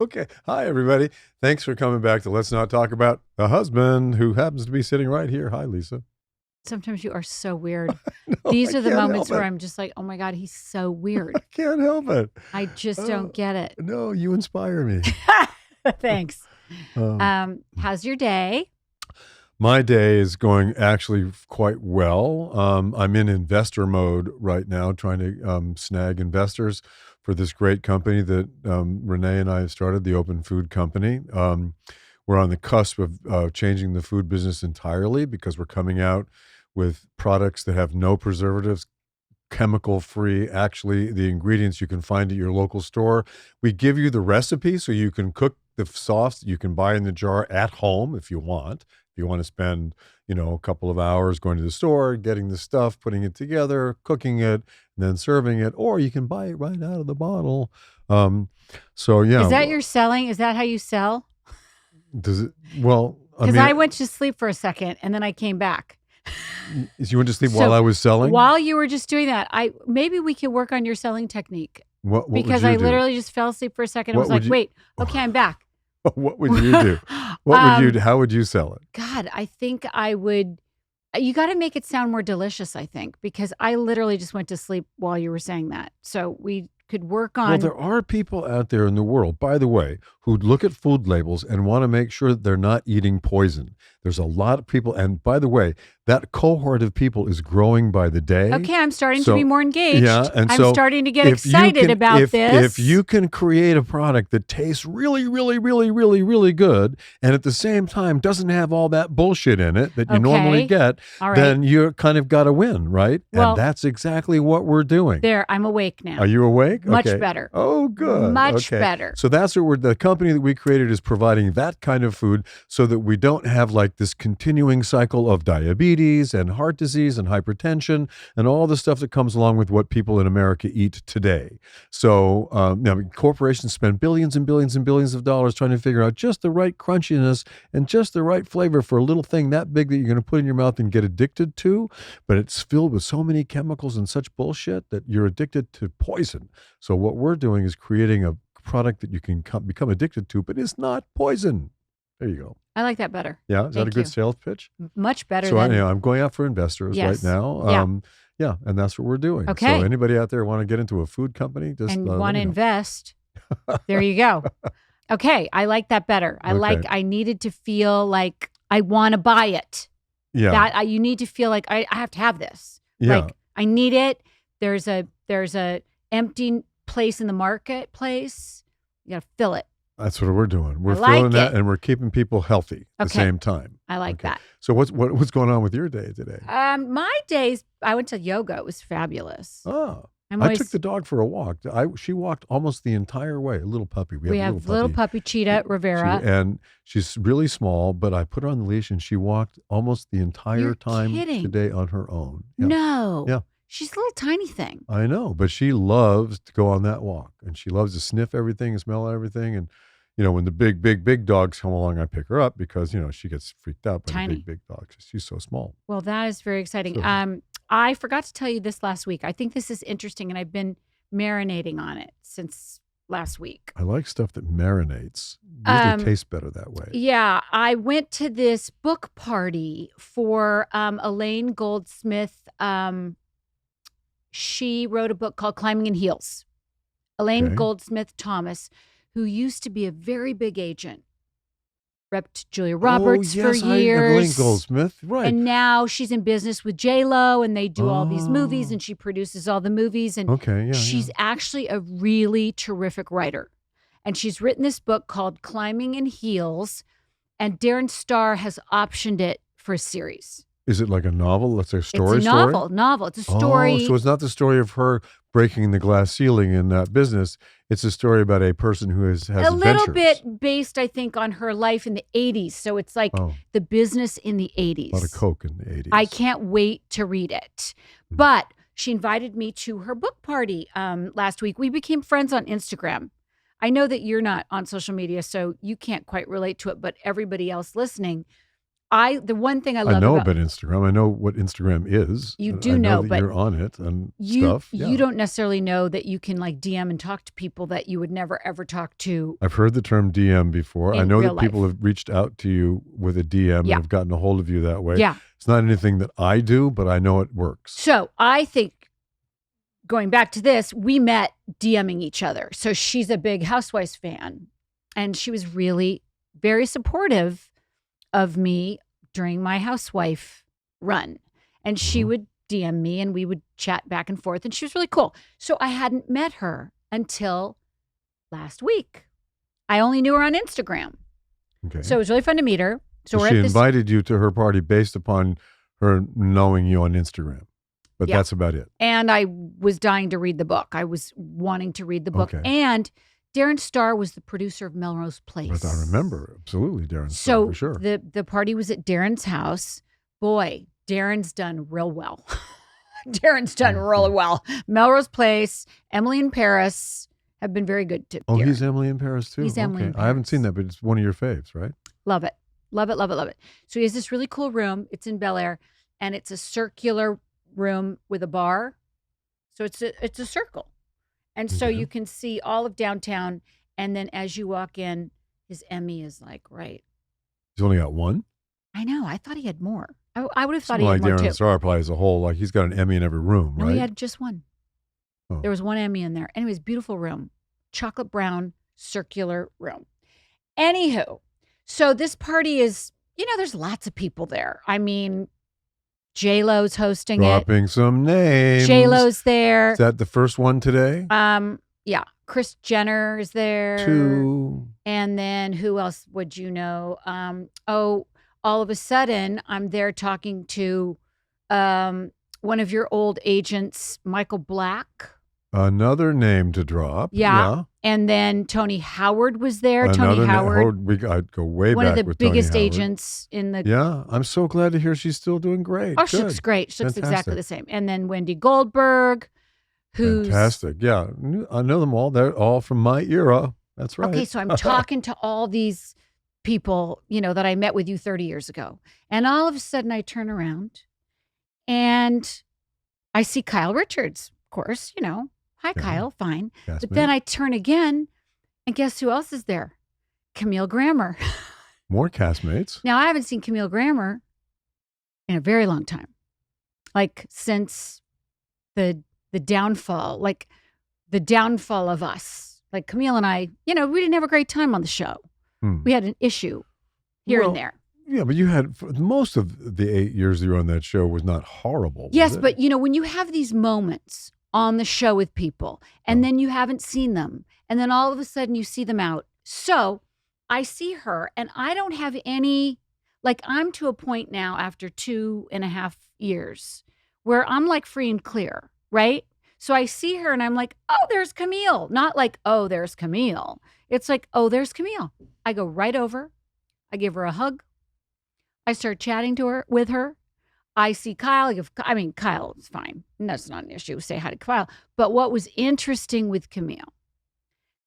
Okay. Hi, everybody. Thanks for coming back to Let's Not Talk About the Husband, who happens to be sitting right here. Hi, Lisa. Sometimes you are so weird. No, I These are the can't moments help where it. I'm just like, oh my God, he's so I weird. can't help it. I just don't Oh, get it. no, you inspire me. Thanks. Um, How's your day? my day is going actually quite well. I'm in investor mode right now, trying to snag investors for this great company that Renee and I have started, the Open Food Company. We're on the cusp of changing the food business entirely because we're coming out with products that have no preservatives, chemical free. Actually, the ingredients you can find at your local store. We give you the recipe so you can cook the sauce that you can buy in the jar at home if you want. If you want to spend, a couple of hours going to the store, getting the stuff, putting it together, cooking it, and then serving it, or you can buy it right out of the bottle. So Is yeah, that your selling? Is that how you sell? does it? Well, I Because mean, I went to sleep for a second and then I came back. you went to sleep while So I was selling. while you were just doing that, maybe we could work on your selling technique What would because you I do? literally just fell asleep for a second and What was would like, you? wait, okay, I'm back. What would you do? What would you do? How would you sell it? God, I think I would. You got to make it sound more delicious, I think, because I literally just went to sleep while you were saying that. So we could work Well, on. there are people out there in the world, by the way, who look at food labels and want to make sure that they're not eating poison. There's a lot of people, and by the way, that cohort of people is growing by the day. Okay, I'm starting to be So, more engaged. yeah, and I'm so starting to get if you excited can, about this. if you can create a product that tastes really, really, really, really, really good, and at the same time doesn't have all that bullshit in it that you normally Okay. get, All right. then you're kind of got to win, right? Well, and that's exactly what we're doing. There, I'm awake now. Are you awake? Much Okay. better. Oh, good. Much Okay. better. So that's what the company that we created is providing that kind of food so that we don't have like this continuing cycle of diabetes and heart disease and hypertension and all the stuff that comes along with what people in America eat today. So corporations spend billions and billions and billions of dollars trying to figure out just the right crunchiness and just the right flavor for a little thing that big that you're going to put in your mouth and get addicted to. But it's filled with so many chemicals and such bullshit that you're addicted to poison. So what we're doing is creating a product that you can become addicted to, but it's not poison. There you go. I like that better. Yeah, is that a good sales pitch? Much better. So than... I'm going out for investors right now. Yeah, and that's what we're doing. Okay. So anybody out there want to get into a food company, just and want to invest, there you go. Okay, I like that better. I needed to feel like I want to buy it. Yeah. You need to feel like I have to have this. Yeah. Like I need it. There's a empty place in the marketplace. You got to fill it. That's what we're doing. We're like filling that, it. and we're keeping people healthy at the same time. I like that. So what's going on with your day today? My days, I went to yoga. It was fabulous. Oh, I took the dog for a walk. She walked almost the entire way. A little puppy. We have little puppy Cheetah Rivera, and she's really small. But I put her on the leash, and she walked almost the entire time today on her own. Yeah. No. Yeah. She's a little tiny thing. I know, but she loves to go on that walk, and she loves to sniff everything and smell everything. And when the big dogs come along, I pick her up because she gets freaked out by the big dogs. She's so small. Well, that is very exciting. So, I forgot to tell you this last week. I think this is interesting, and I've been marinating on it since last week. I like stuff that marinates. Usually tastes better that way. Yeah, I went to this book party for Elaine Goldsmith. She wrote a book called Climbing in Heels. Elaine Goldsmith Thomas, who used to be a very big agent, repped Julia Roberts for years. Elaine Goldsmith, right? And now she's in business with J-Lo, and they do all these movies, and she produces all the movies. And she's actually a really terrific writer. And she's written this book called Climbing in Heels, and Darren Star has optioned it for a series. Is it like a novel? It's a story? It's a novel. It's a story. Oh, so it's not the story of her breaking the glass ceiling in that business. It's a story about a person who has a little bit based, I think, on her life in the 80s. So it's like the business in the 80s. A lot of coke in the 80s. I can't wait to read it. But she invited me to her book party last week. We became friends on Instagram. I know that you're not on social media, so you can't quite relate to it, but everybody else listening, the one thing I love know about Instagram. I know what Instagram is. You do I know, that but you're on it and you stuff. Yeah. don't necessarily know that you can like DM and talk to people that you would never ever talk to. I've heard the term DM before. I know that people have reached out to you with a DM and have gotten a hold of you that way. Yeah. It's not anything that I do, but I know it works. So I think going back to this, we met DMing each other. So she's a big Housewives fan, and she was really very supportive of me during my housewife run. And she would DM me and we would chat back and forth, and she was really cool. So I hadn't met her until last week. I only knew her on Instagram. Okay. So it was really fun to meet her. So she invited you to her party based upon her knowing you on Instagram. But that's about it. And I was dying to read the book. I was wanting to read the book. Okay. And Darren Star was the producer of Melrose Place. But I remember. Absolutely, Darren Star, for sure. So the party was at Darren's house. Boy, Darren's done real well. Darren's done really well. Melrose Place, Emily in Paris have been very good to Darren. He's Emily in Paris too? He's Emily in Paris. I haven't seen that, but it's one of your faves, right? Love it. Love it, love it, love it. So he has this really cool room. It's in Bel Air, and it's a circular room with a bar. So it's a circle. And so you can see all of downtown, and then as you walk in, his Emmy is like right. He's only got one? I know. I thought he had more. I would have thought he had more too. Darren Star probably as a whole, like he's got an Emmy in every room, right? No, he had just one. Oh. There was one Emmy in there. Anyways, beautiful room. Chocolate brown, circular room. Anywho, so this party is, there's lots of people there. I mean, J-Lo's hosting Dropping some names. J-Lo's there. Is that the first one today? Yeah. Kris Jenner is there. 2. And then who else would you know? All of a sudden, I'm there talking to one of your old agents, Michael Black. Another name to drop. Yeah. And then Tony Howard was there. Tony Howard. I'd go way one back of the with biggest Tony agents in the. Yeah. I'm so glad to hear she's still doing great. Oh, she looks great. She looks exactly the same. And then Wendy Goldberg, who's. Fantastic. Yeah. I know them all. They're all from my era. That's right. Okay. So I'm talking to all these people, that I met with you 30 years ago. And all of a sudden I turn around and I see Kyle Richards, of course, Hi, Kyle. Fine. But then I turn again, and guess who else is there? Camille Grammer. More castmates. Now, I haven't seen Camille Grammer in a very long time. Like, since the downfall, like the downfall of us. Like, Camille and I, we didn't have a great time on the show. We had an issue here and there. Yeah, but you had, most of the 8 years you were on that show was not horrible. Yes, but, when you have these moments on the show with people, and then you haven't seen them, and then all of a sudden you see them out. So I see her, and I don't have any, like, I'm to a point now after 2.5 years where I'm like free and clear, right? So I see her and I'm like, oh, there's Camille. Not like, oh, there's Camille. It's like, oh, there's Camille. I go right over. I give her a hug. I start chatting with her. I see Kyle. Kyle is fine. That's not an issue. Say hi to Kyle. But what was interesting with Camille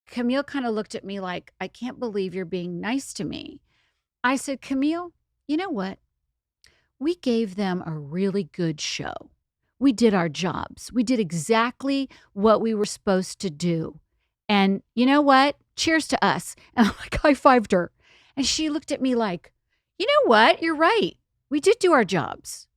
kind of looked at me like, I can't believe you're being nice to me. I said, Camille, you know what? We gave them a really good show. We did our jobs. We did exactly what we were supposed to do. And you know what? Cheers to us. And I'm like, high-fived her. And she looked at me like, you know what? You're right. We did do our jobs.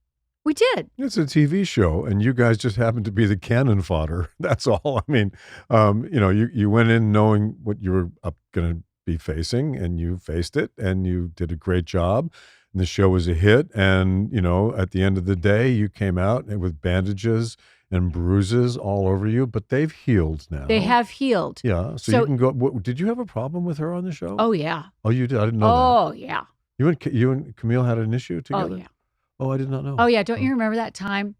We did. It's a TV show, and you guys just happened to be the cannon fodder. That's all. I mean, you went in knowing what you were going to be facing, and you faced it, and you did a great job. And the show was a hit, and, at the end of the day, you came out with bandages and bruises all over you, but they've healed now. They have healed. Yeah, so you can go. Did you have a problem with her on the show? Oh, yeah. Oh, you did? I didn't know that. Oh, yeah. You and Camille had an issue together? Oh, yeah. Oh, I did not know. Oh, yeah. Don't you remember that time?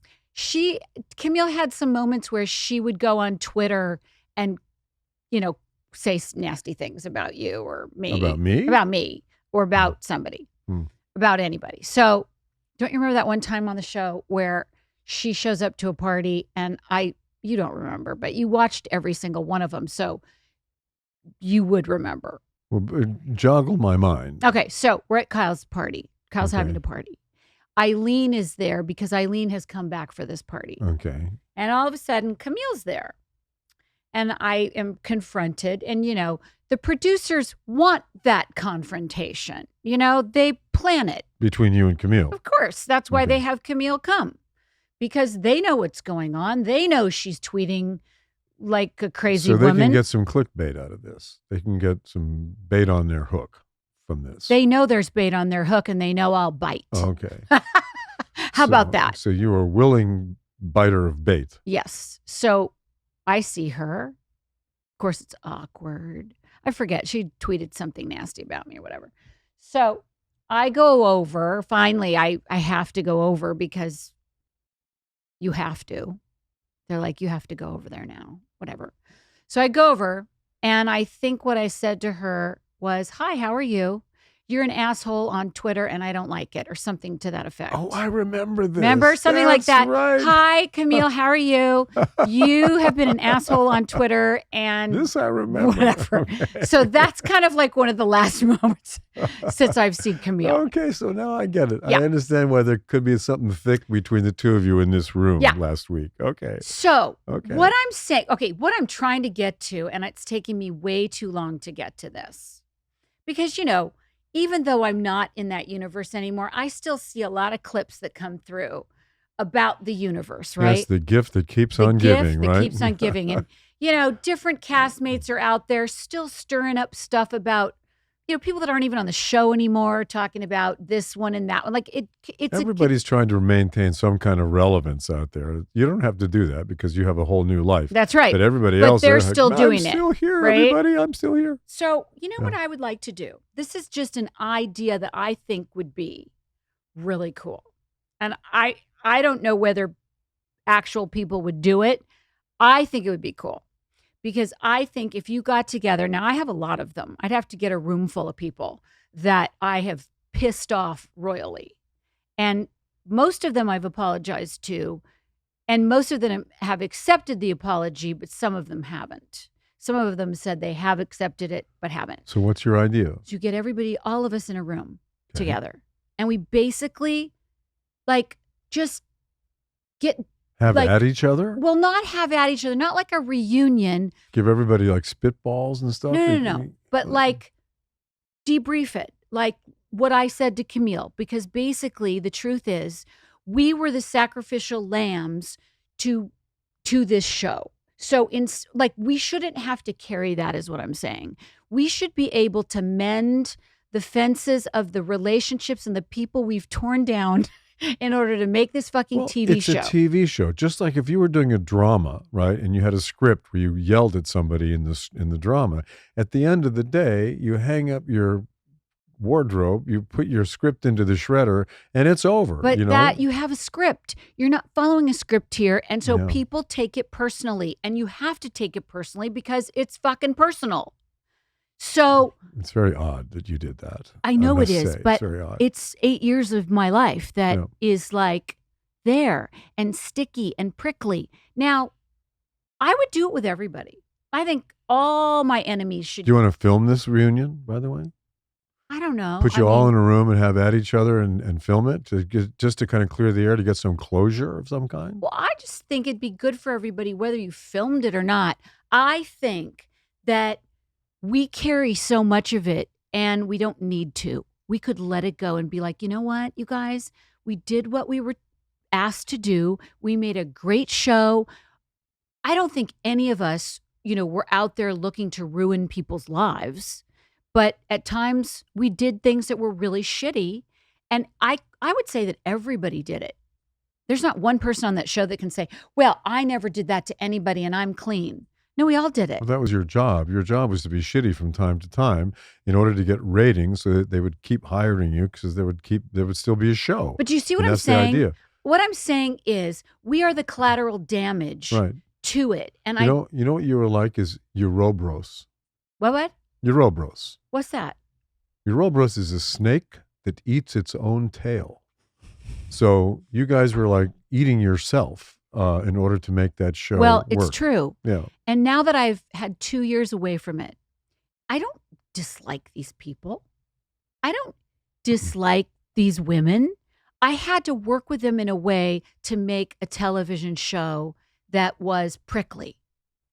Camille had some moments where she would go on Twitter and, say nasty things about you or me. About me? About me or about somebody. About anybody. So don't you remember that one time on the show where she shows up to a party and you don't remember, but you watched every single one of them. So you would remember. Well, joggle my mind. Okay. So we're at Kyle's party. Kyle's having a party. Eileen is there because Eileen has come back for this party. Okay. And all of a sudden, Camille's there. And I am confronted. And, the producers want that confrontation. They plan it. Between you and Camille. Of course. That's why they have Camille come. Because they know what's going on. They know she's tweeting like a crazy woman. So they can get some clickbait out of this. They can get some bait on their hook from this. They know there's bait on their hook, and they know I'll bite. Okay. How about that? So you are a willing biter of bait. Yes. So I see her. Of course, it's awkward. I forget. She tweeted something nasty about me or whatever. So I go over. Finally, I have to go over because you have to. They're like, you have to go over there now. Whatever. So I go over, and I think what I said to her was, "Hi, how are you? You're an asshole on Twitter, and I don't like it," or something to that effect. Oh, I remember this. Remember? Something like that. Right. "Hi, Camille, how are you? You have been an asshole on Twitter," and this I remember. Whatever. Okay. So that's kind of like one of the last moments since I've seen Camille. Okay, so now I get it. Yeah. I understand why there could be something thick between the two of you in this room last week. Okay. So what I'm saying, what I'm trying to get to, and it's taking me way too long to get to this, because, even though I'm not in that universe anymore, I still see a lot of clips that come through about the universe, right? Yes, the gift that keeps on giving, right? The gift that keeps on giving. And, different castmates are out there still stirring up stuff about, people that aren't even on the show anymore talking about this one and that one. Like it's everybody's trying to maintain some kind of relevance out there. You don't have to do that because you have a whole new life. That's right. But everybody else, they're still doing it. I'm still here, right? everybody. I'm still here. So, what I would like to do? This is just an idea that I think would be really cool. And I don't know whether actual people would do it. I think it would be cool. Because I think if you got together, now I have a lot of them. I'd have to get a room full of people that I have pissed off royally. And most of them I've apologized to. And most of them have accepted the apology, but some of them haven't. Some of them said they have accepted it, but haven't. So what's your idea? So you get everybody, all of us in a room together. And we basically just get... Have at each other? Well, not have at each other. Not like a reunion. Give everybody spitballs and stuff? No. But debrief it. Like what I said to Camille. Because basically the truth is we were the sacrificial lambs to this show. So we shouldn't have to carry that is what I'm saying. We should be able to mend the fences of the relationships and the people we've torn down in order to make this fucking TV show. It's a TV show. Just like if you were doing a drama, right, and you had a script where you yelled at somebody in the drama, at the end of the day, you hang up your wardrobe, you put your script into the shredder, and it's over. But you have a script. You're not following a script here, and so people take it personally, and you have to take it personally because it's fucking personal. So it's very odd that you did that. I know it is, but it's 8 years of my life that is there and sticky and prickly. Now, I would do it with everybody. I think all my enemies should. Do you want to film this reunion, by the way? I don't know. Put you all in a room and have at each other and film it just to kind of clear the air to get some closure of some kind? Well, I just think it'd be good for everybody, whether you filmed it or not. I think that we carry so much of it and we don't need to. We could let it go and be like, you know what, you guys, we did what we were asked to do. We made a great show. I don't think any of us, were out there looking to ruin people's lives. But at times we did things that were really shitty. And I would say that everybody did it. There's not one person on that show that can say, well, I never did that to anybody and I'm clean. No, we all did it. Well, that was your job. Your job was to be shitty from time to time in order to get ratings so that they would keep hiring you because there would still be a show. But do you see what I'm saying? That's the idea. What I'm saying is we are the collateral damage to it. And you know what you were like is Ouroboros. What? Ouroboros. What's that? Ouroboros is a snake that eats its own tail. So you guys were like eating yourself in order to make that show work. It's true. Yeah. And now that I've had 2 years away from it, I don't dislike these people. I don't dislike these women, I had to work with them in a way to make a television show that was prickly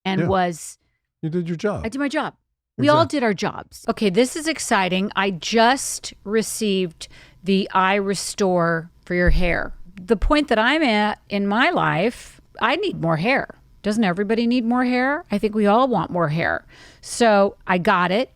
and was... You did your job. I did my job. We all did our jobs. Okay, this is exciting. I just received the Eye Restore for your hair. The point that I'm at in my life, I need more hair. Doesn't everybody need more hair? I think we all want more hair. So I got it.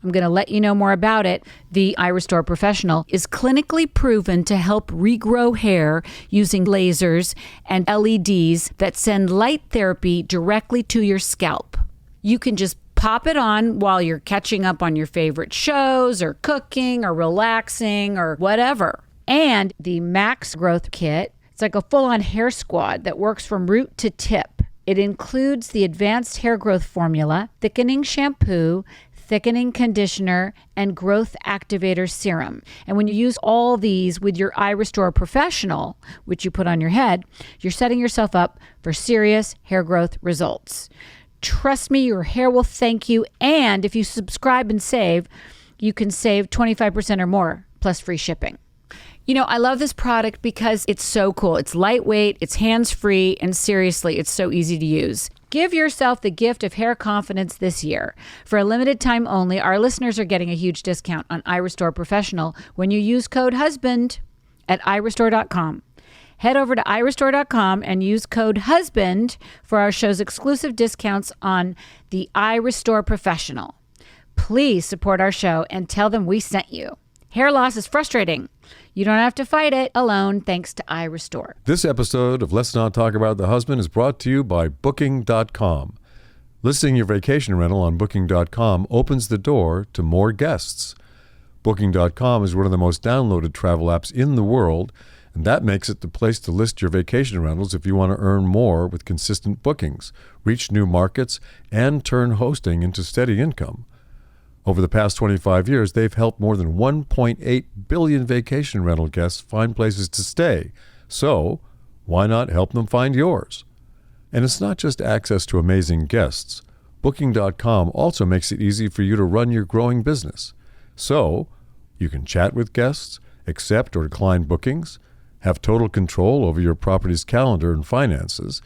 I'm going to let you know more about it. The Eye Restore Professional is clinically proven to help regrow hair using lasers and LEDs that send light therapy directly to your scalp. You can just pop it on while you're catching up on your favorite shows or cooking or relaxing or whatever. And the Max Growth Kit, it's like a full-on hair squad that works from root to tip. It includes the advanced hair growth formula, thickening shampoo, thickening conditioner, and growth activator serum. And when you use all these with your Eye Restore Professional, which you put on your head, you're setting yourself up for serious hair growth results. Trust me, your hair will thank you. And if you subscribe and save, you can save 25% or more, plus free shipping. You know, I love this product because it's so cool. It's lightweight, it's hands-free, and seriously, it's so easy to use. Give yourself the gift of hair confidence this year. For a limited time only, our listeners are getting a huge discount on Eye Restore Professional when you use code HUSBAND at iRestore.com. Head over to iRestore.com and use code HUSBAND for our show's exclusive discounts on the Eye Restore Professional. Please support our show and tell them we sent you. Hair loss is frustrating. You don't have to fight it alone thanks to Eye Restore. This episode of Let's Not Talk About the Husband is brought to you by Booking.com. Listing your vacation rental on Booking.com opens the door to more guests. Booking.com is one of the most downloaded travel apps in the world, and that makes it the place to list your vacation rentals if you want to earn more with consistent bookings, reach new markets, and turn hosting into steady income. Over the past 25 years, they've helped more than 1.8 billion vacation rental guests find places to stay. So, why not help them find yours? And it's not just access to amazing guests. Booking.com also makes it easy for you to run your growing business. So, you can chat with guests, accept or decline bookings, have total control over your property's calendar and finances.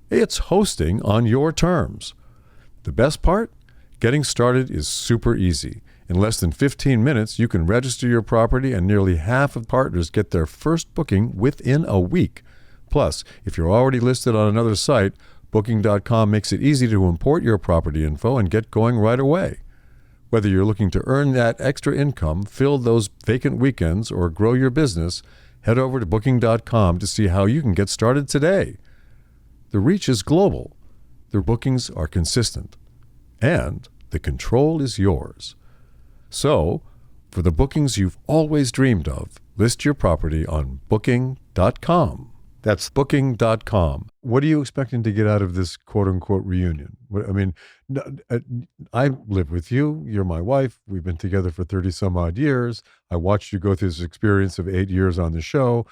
It's hosting on your terms. The best part? Getting started is super easy. In less than 15 minutes, you can register your property, and nearly half of partners get their first booking within a week. Plus, if you're already listed on another site, Booking.com makes it easy to import your property info and get going right away. Whether you're looking to earn that extra income, fill those vacant weekends, or grow your business, head over to Booking.com to see how you can get started today. The reach is global. Their bookings are consistent. And the control is yours. So, for the bookings you've always dreamed of, list your property on Booking.com. That's Booking.com. What are you expecting to get out of this quote-unquote reunion? I live with you. You're my wife. We've been together for 30-some-odd years. I watched you go through this experience of 8 years on the show.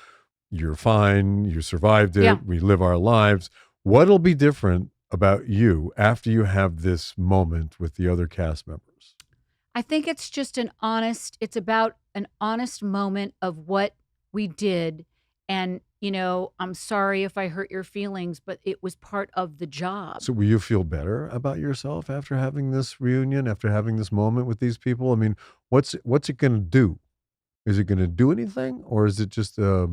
You're fine. You survived it. Yeah. We live our lives. What'll be different about you after you have this moment with the other cast members? I think it's just it's about an honest moment of what we did. And, you know, I'm sorry if I hurt your feelings, but it was part of the job. So will you feel better about yourself after having this reunion, after having this moment with these people? I mean, what's it going to do? Is it going to do anything, or is it just a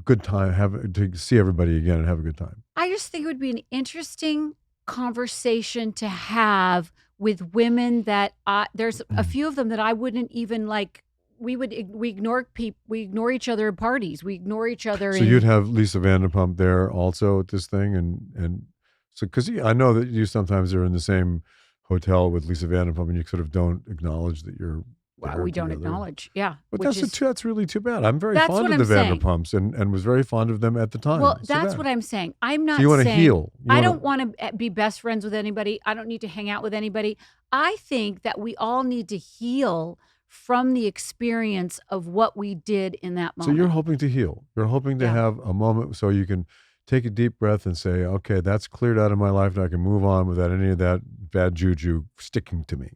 good time to see everybody again and have a good time? I just think it would be an interesting conversation to have with women that there's a few of them that I wouldn't even like. We ignore people. We ignore each other at parties. We ignore each other. So you'd have Lisa Vanderpump there also at this thing, and so because I know that you sometimes are in the same hotel with Lisa Vanderpump, and you sort of don't acknowledge that you're. Wow, we don't acknowledge, yeah. But that's really too bad. I'm very fond of the Vanderpumps and was very fond of them at the time. Well, that's what I'm saying. I'm not. So you want to heal. I don't want to be best friends with anybody. I don't need to hang out with anybody. I think that we all need to heal from the experience of what we did in that moment. So you're hoping to heal. You're hoping to have a moment so you can take a deep breath and say, okay, that's cleared out of my life and I can move on without any of that bad juju sticking to me.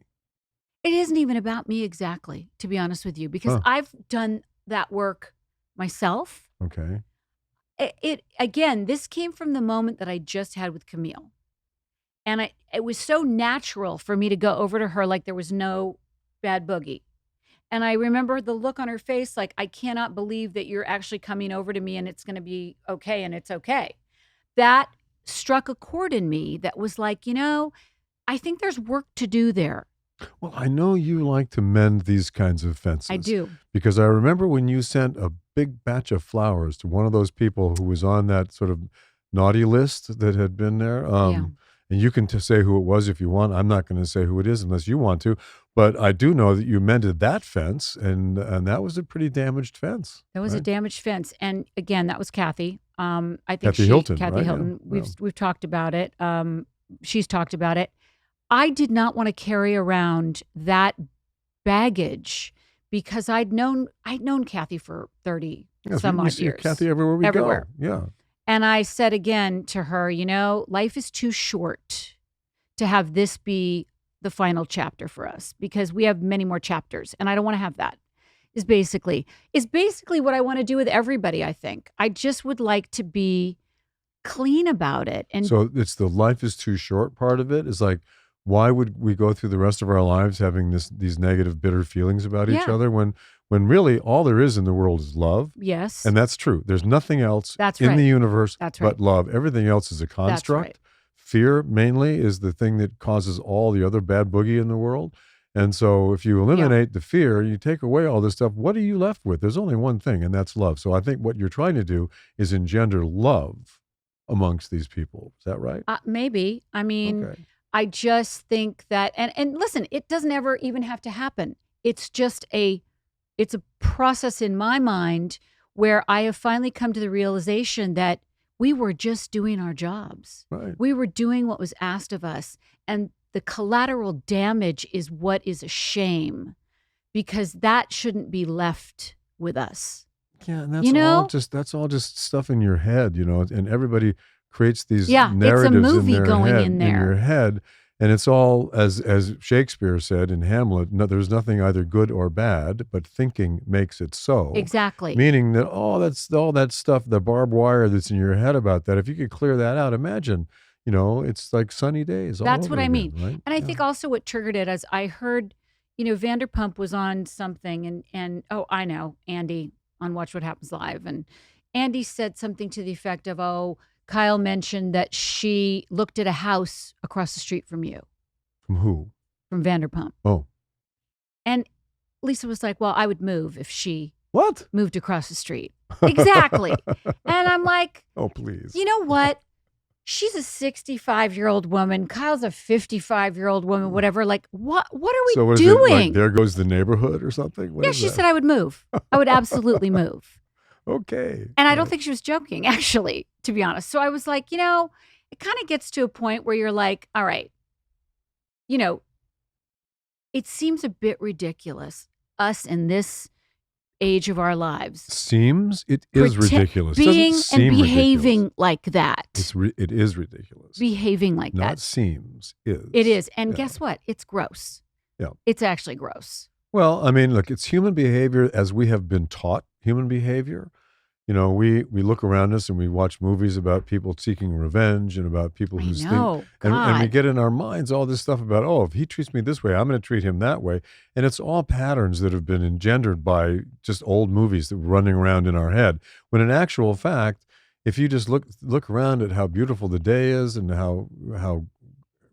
It isn't even about me exactly, to be honest with you, because I've done that work myself. Okay. It again, this came from the moment that I just had with Camille. And it was so natural for me to go over to her like there was no bad boogie. And I remember the look on her face, like, I cannot believe that you're actually coming over to me and it's going to be okay. And it's okay. That struck a chord in me that was like, I think there's work to do there. Well, I know you like to mend these kinds of fences. I do. Because I remember when you sent a big batch of flowers to one of those people who was on that sort of naughty list that had been there. And you can say who it was if you want. I'm not going to say who it is unless you want to. But I do know that you mended that fence, and that was a pretty damaged fence. That was a damaged fence. And again, that was Kathy. I think Kathy Hilton. Kathy Hilton. Yeah. We've talked about it. She's talked about it. I did not want to carry around that baggage because I'd known Kathy for 30 some odd years. Kathy everywhere we go. Yeah. And I said again to her, life is too short to have this be the final chapter for us because we have many more chapters and I don't want to have that. Is basically what I want to do with everybody, I think. I just would like to be clean about it. And so it's the life is too short part of it. Is like, why would we go through the rest of our lives having these negative, bitter feelings about each other when really all there is in the world is love? Yes. And that's true. There's nothing else in the universe but love. Everything else is a construct. That's right. Fear mainly is the thing that causes all the other bad boogie in the world. And so if you eliminate the fear, you take away all this stuff, what are you left with? There's only one thing, and that's love. So I think what you're trying to do is engender love amongst these people. Is that right? Maybe. I mean, I just think that, and listen, it doesn't ever even have to happen. It's just it's a process in my mind where I have finally come to the realization that we were just doing our jobs. Right. We were doing what was asked of us. And the collateral damage is what is a shame because that shouldn't be left with us. Yeah, and that's all just stuff in your head, and everybody creates these narratives it's a movie in your head. And it's all, as Shakespeare said in Hamlet, there's nothing either good or bad, but thinking makes it so. Exactly. Meaning that, that's all that stuff, the barbed wire that's in your head about that, if you could clear that out, imagine, it's like sunny days all That's over what I again, mean. right? And I think also what triggered it is I heard, Vanderpump was on something and I know, Andy on Watch What Happens Live. And Andy said something to the effect of, Kyle mentioned that she looked at a house across the street from you. From who? From Vanderpump. Oh. And Lisa was like, well, I would move if she moved across the street. Exactly. And I'm like, oh, please. You know what? She's a 65-year-old woman. Kyle's a 55-year-old woman, whatever. Like, what are we so what doing? Is it, like, there goes the neighborhood or something? What she said I would move. I would absolutely move. Okay. And I don't think she was joking, actually, to be honest. So I was like, it kind of gets to a point where you're like, all right, it seems a bit ridiculous, us in this age of our lives. It is ridiculous. Being and behaving like that. It is ridiculous. Behaving like that. Not seems, is. It is. And guess what? It's gross. Yeah. It's actually gross. Well, I mean, look, it's human behavior as we have been taught human behavior. We look around us and we watch movies about people seeking revenge and about people who think, and we get in our minds all this stuff about, if he treats me this way, I'm going to treat him that way. And it's all patterns that have been engendered by just old movies that were running around in our head. When in actual fact, if you just look around at how beautiful the day is and how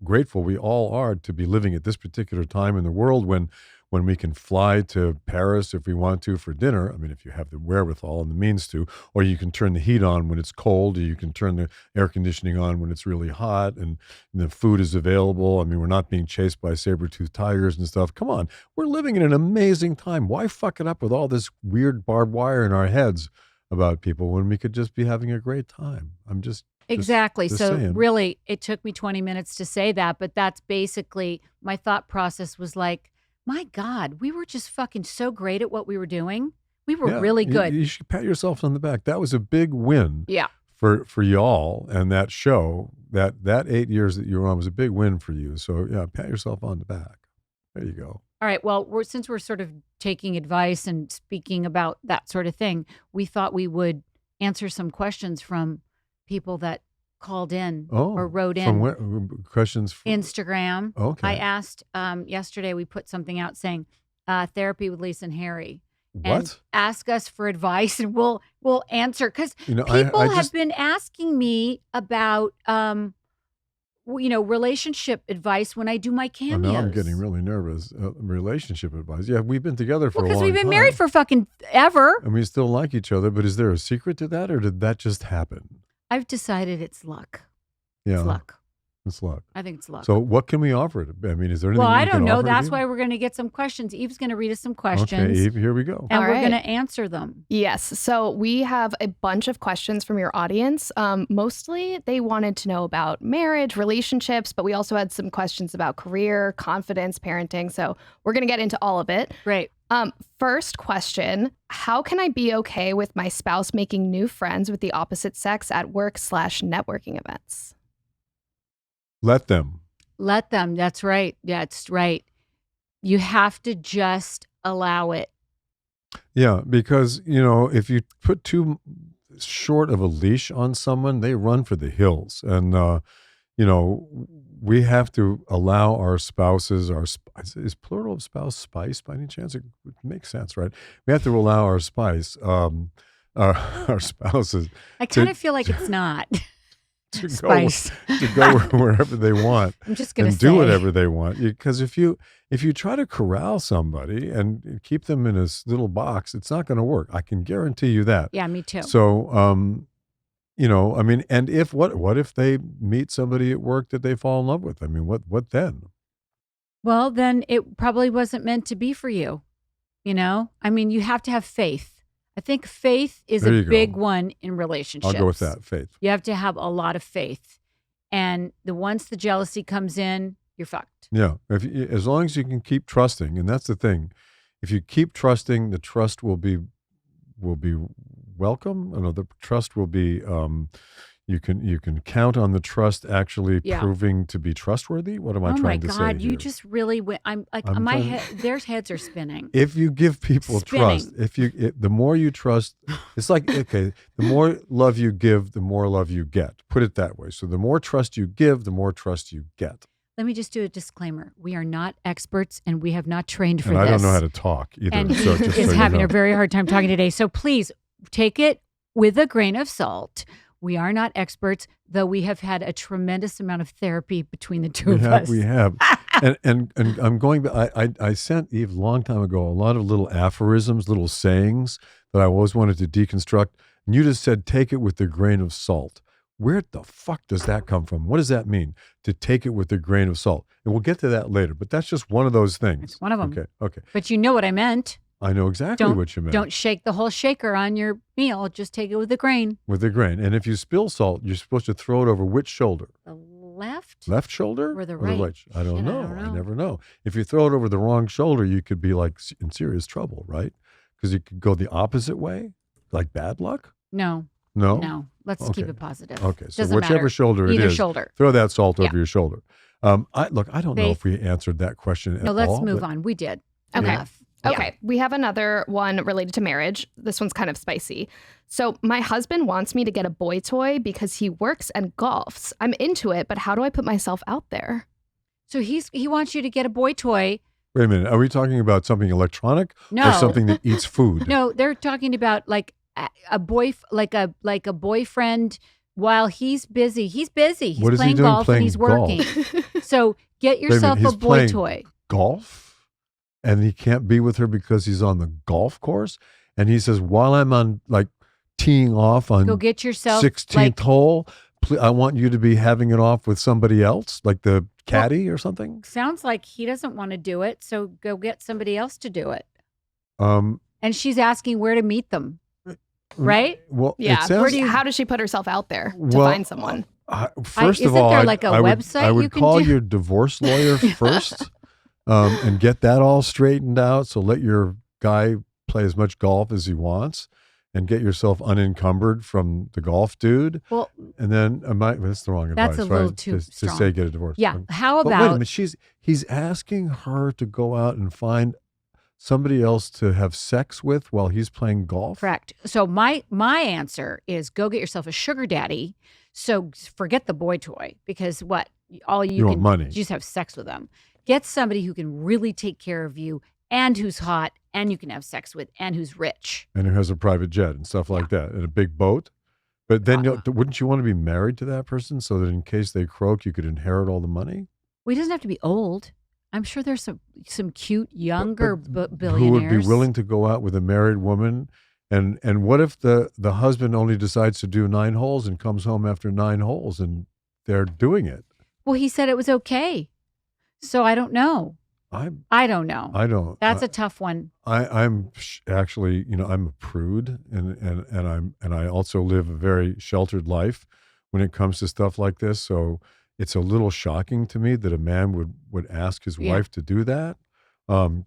grateful we all are to be living at this particular time in the world when we can fly to Paris if we want to for dinner. I mean, if you have the wherewithal and the means to, or you can turn the heat on when it's cold, or you can turn the air conditioning on when it's really hot, and the food is available. I mean, we're not being chased by saber-toothed tigers and stuff. Come on, we're living in an amazing time. Why fuck it up with all this weird barbed wire in our heads about people when we could just be having a great time? I'm just Exactly. So saying. Really, it took me 20 minutes to say that, but that's basically my thought process was like, my God, we were just fucking so great at what we were doing. We were really good. You should pat yourself on the back. That was a big win. Yeah. For y'all and that show, that 8 years that you were on was a big win for you. So pat yourself on the back. There you go. All right. Well, since we're sort of taking advice and speaking about that sort of thing, we thought we would answer some questions from people that called in or wrote in. From where? Questions from Instagram. Okay. I asked yesterday, we put something out saying therapy with Lisa and Harry. What? And ask us for advice and we'll answer. Because people have been asking me about relationship advice when I do my cameos. Now I'm getting really nervous. Relationship advice. Yeah, we've been together for a long time. Because we've been married for fucking ever. And we still like each other, but is there a secret to that, or did that just happen? I've decided it's luck. Yeah. It's luck. It's luck. I think it's luck. So what can we offer? I mean, is there anything I can don't know. offer That's Eve? why we're going to get some questions. Eve's going to read us some questions. Okay, Eve, here we go. And we're going to answer them. Yes. So we have a bunch of questions from your audience. Mostly they wanted to know about marriage, relationships, but we also had some questions about career, confidence, parenting. So we're going to get into all of it. Great. First question, how can I be okay with my spouse making new friends with the opposite sex at work/networking events? Let them. Let them. That's right. Yeah, it's right. You have to just allow it. Yeah, because, if you put too short of a leash on someone, they run for the hills. And, we have to allow our spouses, is plural of spouse spice by any chance? It makes sense, right? We have to allow our our spouses. I kind of feel like it's not. to go wherever they want. I'm just going to do whatever they want. Because if you try to corral somebody and keep them in a little box, it's not going to work. I can guarantee you that. Yeah, me too. So, and what if they meet somebody at work that they fall in love with? I mean, what then? Well, then it probably wasn't meant to be for you. I mean, you have to have faith. I think faith is a big one in relationships. I'll go with that, faith. You have to have a lot of faith. And once the jealousy comes in, you're fucked. Yeah. As long as you can keep trusting, and that's the thing. If you keep trusting, the trust will be welcome. The trust will be you can count on the trust actually proving to be trustworthy. What am I trying to say? Oh my God, you just really went. I'm like their heads are spinning. If you give people trust, the more you trust, it's like, okay, the more love you give, the more love you get. Put it that way. So the more trust you give, the more trust you get. Let me just do a disclaimer. We are not experts and we have not trained for this. I don't know how to talk either. And he is having a very hard time talking today. So please take it with a grain of salt. We are not experts, though we have had a tremendous amount of therapy between the two of us. We have. and I'm going back. I sent Eve a long time ago a lot of little aphorisms, little sayings that I always wanted to deconstruct. And you just said, take it with a grain of salt. Where the fuck does that come from? What does that mean, to take it with a grain of salt? And we'll get to that later, but that's just one of those things. It's one of them. Okay. But you know what I meant. I know exactly what you meant. Don't shake the whole shaker on your meal. Just take it with a grain. With a grain. And if you spill salt, you're supposed to throw it over which shoulder? The left? Left shoulder? Or the right? I don't know. I never know. If you throw it over the wrong shoulder, you could be like in serious trouble, right? Because you could go the opposite way, like bad luck? No. Let's keep it positive. Okay. So Doesn't whichever matter. shoulder it is, Either shoulder. Throw that salt over your shoulder. I don't know if we answered that question at all. No, let's move on. We did. Okay. Enough. Okay, we have another one related to marriage. This one's kind of spicy. So my husband wants me to get a boy toy because he works and golfs. I'm into it, but how do I put myself out there? So he wants you to get a boy toy. Wait a minute. Are we talking about something electronic or something that eats food? No, they're talking about like a boyfriend while he's busy. He's busy. He's playing golf and he's working. So get yourself a boy toy. Golf? And he can't be with her because he's on the golf course. And he says, while I'm on teeing off on go get yourself 16th hole, I want you to be having it off with somebody else, like the caddy or something. Sounds like he doesn't want to do it. So go get somebody else to do it. And she's asking where to meet them. Right? Well, yeah. How does she put herself out there to find someone? First of all, isn't there like a website I would you can call do? your divorce lawyer first. And get that all straightened out. So let your guy play as much golf as he wants. and get yourself unencumbered from the golf dude. Well, and then that's the wrong advice, that's a little right? too to strong. say get a divorce. Yeah. How But wait a about minute, he's asking her to go out and find somebody else to have sex with while he's playing golf? correct? So my answer is go get yourself a sugar daddy. So forget the boy toy because all you want can money. just have sex with them. Get somebody who can really take care of you and who's hot and you can have sex with and who's rich. And who has a private jet and stuff like that and a big boat. But then wouldn't you want to be married to that person so that in case they croak, you could inherit all the money? Well, he doesn't have to be old. I'm sure there's some cute younger billionaires who would be willing to go out with a married woman. And what if the husband only decides to do 9 holes and comes home after 9 holes and they're doing it? Well, he said it was okay. So I don't know. I don't know. I don't. That's a tough one. I'm actually, I'm a prude, and I also live a very sheltered life when it comes to stuff like this. So it's a little shocking to me that a man would ask his wife to do that.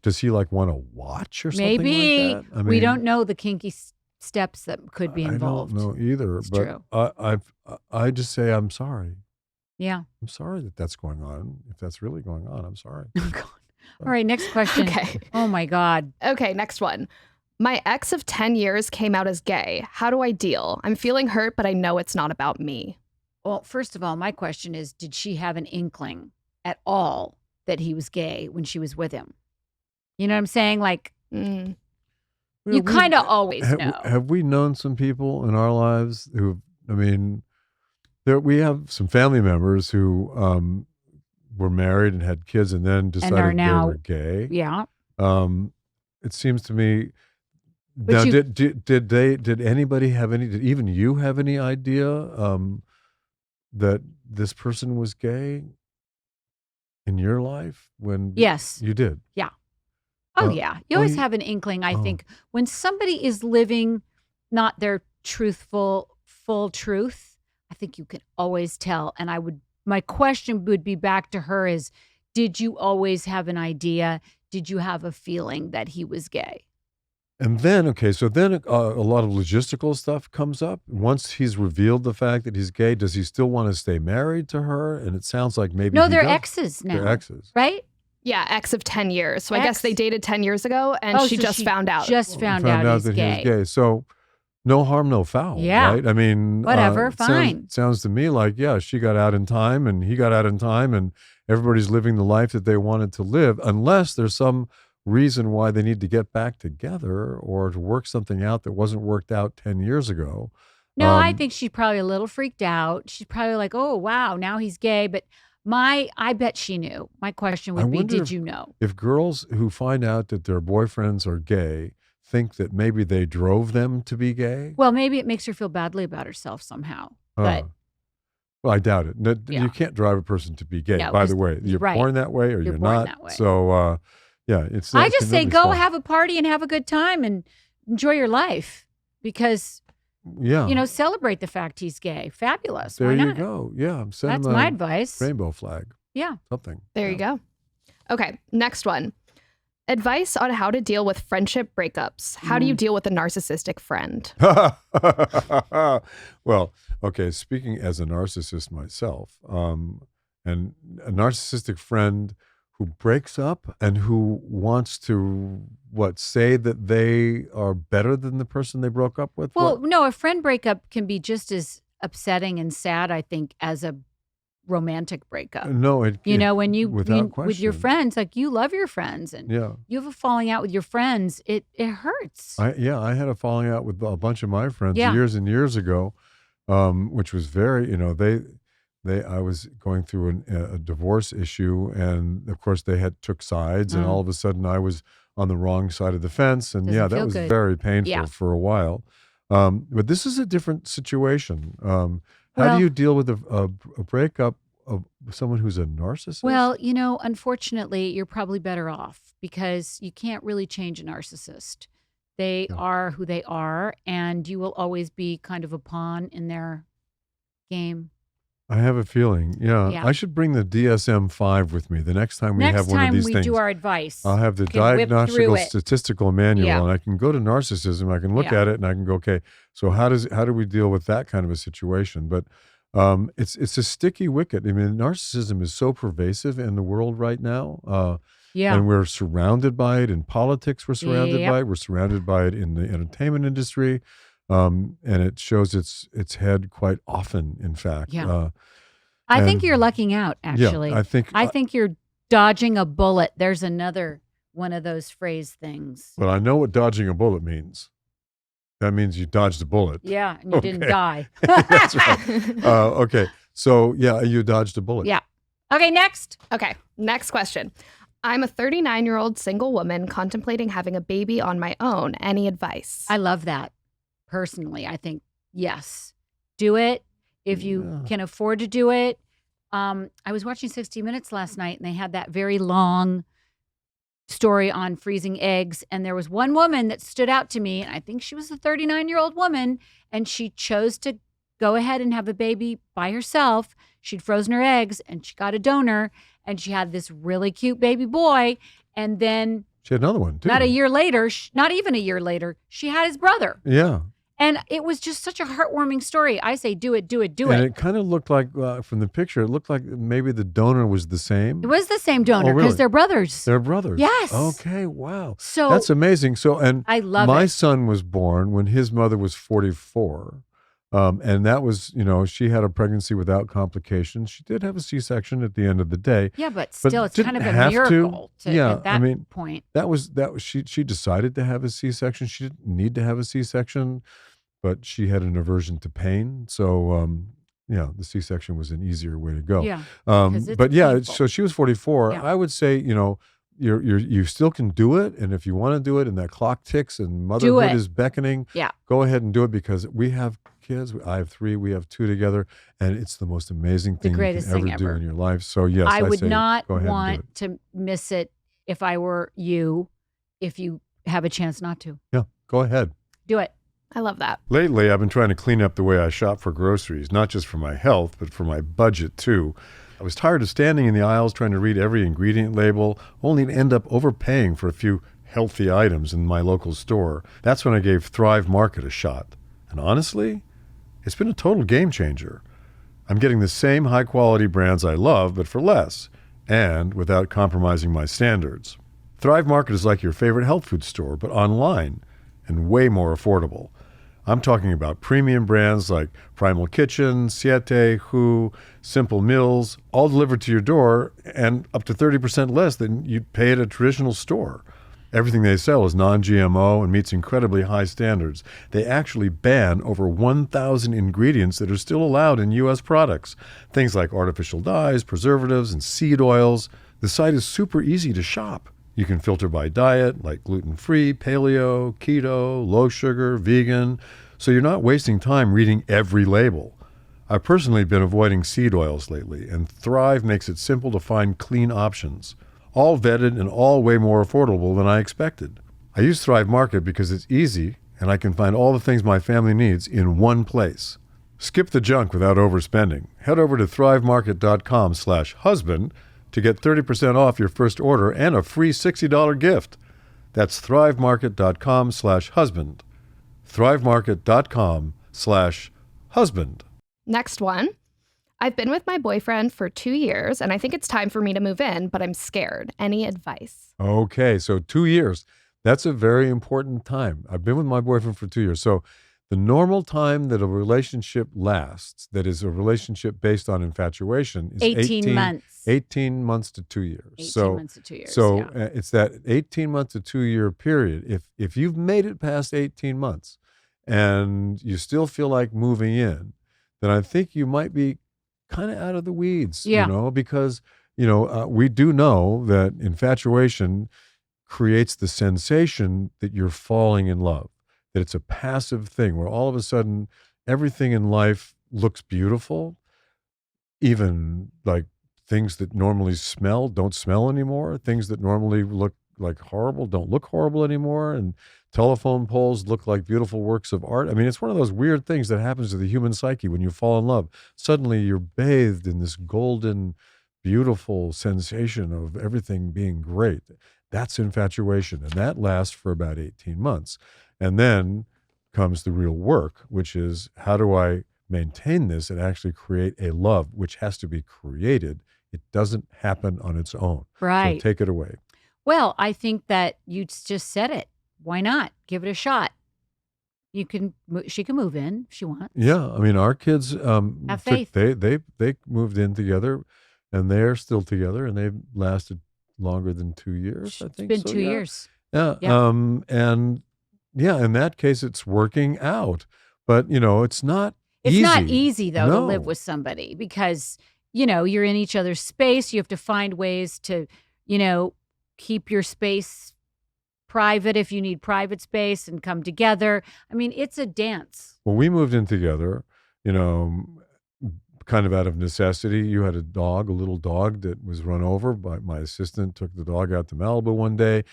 Does he want to watch or something Maybe. like that? I mean, we don't know the kinky steps that could be involved. I don't know either. It's but true. I just say I'm sorry. Yeah. I'm sorry that that's going on. If that's really going on, I'm sorry. Oh, God. All right, next question. Okay. Oh, my God. Okay, next one. My ex of 10 years came out as gay. How do I deal? I'm feeling hurt, but I know it's not about me. Well, first of all, my question is, did she have an inkling at all that he was gay when she was with him? You know what I'm saying? You kind of always know. Have we known some people in our lives who, we have some family members who were married and had kids and then decided they were gay. Yeah. It seems to me. Now, did anybody have any? Did even you have any idea that this person was gay in your life when? Yes, you did. Yeah. Oh, yeah. You always have an inkling. I think when somebody is living not their full truth, I think you can always tell. And my question would be back to her is, did you always have an idea? Did you have a feeling that he was gay? And then, a lot of logistical stuff comes up. Once he's revealed the fact that he's gay, does he still want to stay married to her? And it sounds like maybe they're exes now. They're exes. Right? Yeah, ex of 10 years. So I guess they dated 10 years ago and she just found out. Just found out that gay. he was gay. So no harm, no foul. Yeah. Right? I mean, whatever, fine. Sounds to me like, she got out in time and he got out in time and everybody's living the life that they wanted to live, unless there's some reason why they need to get back together or to work something out that wasn't worked out 10 years ago. No, I think she's probably a little freaked out. She's probably like, oh, wow, now he's gay. But I bet she knew. My question would be, did you know? If girls who find out that their boyfriends are gay think that maybe they drove them to be gay? Well, maybe it makes her feel badly about herself somehow. But well, I doubt it. No, you can't drive a person to be gay. No, by the way, you're born that way or you're not. That way. So, it's. I just say go have a party and have a good time and enjoy your life because. Yeah. Celebrate the fact he's gay. Fabulous. There Why you not? go. Yeah. That's my advice. Rainbow flag. Yeah. Something. There you go. Okay. Next one. Advice on how to deal with friendship breakups. How do you deal with a narcissistic friend? Well, okay. Speaking as a narcissist myself, and a narcissistic friend who breaks up and who wants to say that they are better than the person they broke up with? Well, no, a friend breakup can be just as upsetting and sad, I think, as a romantic breakup. No, when you with your question. friends, you love your friends and you have a falling out with your friends, it hurts. I had a falling out with a bunch of my friends years and years ago, which was very, I was going through a divorce issue, and of course they took sides, and all of a sudden I was on the wrong side of the fence, and that was good. very painful for a while. But this is a different situation. How do you deal with a breakup of someone who's a narcissist? Well, unfortunately, you're probably better off because you can't really change a narcissist. They are who they are, and you will always be kind of a pawn in their game. I have a feeling. Yeah. Yeah. I should bring the DSM-5 with me the next time we have one of these things. Next time we do our advice. I'll have the can whip through diagnostical it. statistical manual, Yeah. and I can go to narcissism. I can look Yeah. at it, and I can go, okay, so how do we deal with that kind of a situation? But it's a sticky wicket. I mean, narcissism is so pervasive in the world right now. Yeah. And we're surrounded by it in politics. We're surrounded Yep. by it. We're surrounded by it in the entertainment industry. And it shows its head quite often, in fact. Yeah. I think you're lucking out, actually. Yeah, I think you're dodging a bullet. There's another one of those phrase things. But I know what dodging a bullet means. That means you dodged a bullet. Yeah, and you didn't die. That's right. Okay. So, yeah, you dodged a bullet. Yeah. Okay, next. Okay, next question. I'm a 39-year-old single woman contemplating having a baby on my own. Any advice? I love that. Personally, I think, yes. Do it if you can afford to do it. I was watching 60 Minutes last night, and they had that very long story on freezing eggs. And there was one woman that stood out to me, and I think she was a 39-year-old woman, and she chose to go ahead and have a baby by herself. She'd frozen her eggs, and she got a donor, and she had this really cute baby boy. And then she had another one, too. Not even a year later, she had his brother. Yeah. And it was just such a heartwarming story. I say, do it, do it, do it. And it kind of looked like, from the picture, it looked like maybe the donor was the same. It was the same donor because they're brothers. They're brothers. Yes. Okay, wow. So that's amazing. So, and I love my it. son was born when his mother was 44. And that was, she had a pregnancy without complications. She did have a C-section at the end of the day. Yeah, but still, it's kind of a have miracle at that I mean, point. That was she decided to have a C-section. She didn't need to have a C-section, but she had an aversion to pain. So, the C-section was an easier way to go. Yeah. But yeah, so she was 44. Yeah. I would say, you still can do it, and if you want to do it, and that clock ticks, and motherhood is beckoning, go ahead and do it, because we have kids. I have 3. We have 2 together, and it's the most amazing thing you can ever do in your life. So yes, I would say, not go ahead want to miss it if I were you. If you have a chance not to, go ahead, do it. I love that. Lately, I've been trying to clean up the way I shop for groceries, not just for my health, but for my budget too. I was tired of standing in the aisles trying to read every ingredient label, only to end up overpaying for a few healthy items in my local store. That's when I gave Thrive Market a shot. And honestly, it's been a total game changer. I'm getting the same high-quality brands I love, but for less, and without compromising my standards. Thrive Market is like your favorite health food store, but online, and way more affordable. I'm talking about premium brands like Primal Kitchen, Siete, Who, Simple Mills, all delivered to your door and up to 30% less than you'd pay at a traditional store. Everything they sell is non-GMO and meets incredibly high standards. They actually ban over 1,000 ingredients that are still allowed in U.S. products. Things like artificial dyes, preservatives, and seed oils. The site is super easy to shop. You can filter by diet, like gluten-free, paleo, keto, low sugar, vegan, so you're not wasting time reading every label. I've personally been avoiding seed oils lately, and Thrive makes it simple to find clean options. All vetted and all way more affordable than I expected. I use Thrive Market because it's easy, and I can find all the things my family needs in one place. Skip the junk without overspending. Head over to thrivemarket.com/husband to get 30% off your first order and a free $60 gift. That's thrivemarket.com/husband. thrivemarket.com/husband. Next one. I've been with my boyfriend for 2 years, and I think it's time for me to move in, but I'm scared. Any advice? Okay, so 2 years. That's a very important time. I've been with my boyfriend for 2 years. So the normal time that a relationship lasts, that is a relationship based on infatuation, is 18 months. 18 months to 2 years. 18 months to 2 years. So it's that 18 month to 2 year period. If you've made it past 18 months and you still feel like moving in, then I think you might be kind of out of the weeds, because, we do know that infatuation creates the sensation that you're falling in love, that it's a passive thing where all of a sudden everything in life looks beautiful, even like things that normally smell don't smell anymore, things that normally look like horrible, don't look horrible anymore, and telephone poles look like beautiful works of art. I mean, it's one of those weird things that happens to the human psyche when you fall in love. Suddenly you're bathed in this golden, beautiful sensation of everything being great. That's infatuation, and that lasts for about 18 months. And then comes the real work, which is, how do I maintain this and actually create a love, which has to be created. It doesn't happen on its own. Right. So take it away. Well, I think that you just said it. Why not? Give it a shot. She can move in if she wants. Yeah. I mean, our kids, have faith. They moved in together, and they're still together, and they've lasted longer than 2 years, I think. It's been 2 years. Yeah. And yeah, in that case, it's working out. But, it's not It's easy. not easy, though, to live with somebody because, you're in each other's space. You have to find ways to, keep your space private if you need private space and come together. I mean, it's a dance. Well, we moved in together, kind of out of necessity. You had a little dog that was run over by my assistant, took the dog out to Malibu one day.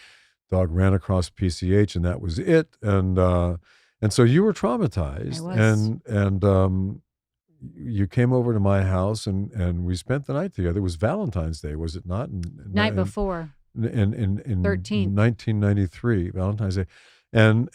Dog ran across PCH, and that was it. And so you were traumatized. I was. And you came over to my house, and we spent the night together. It was Valentine's Day, was it not? Night before. In 13th. 1993, Valentine's Day. And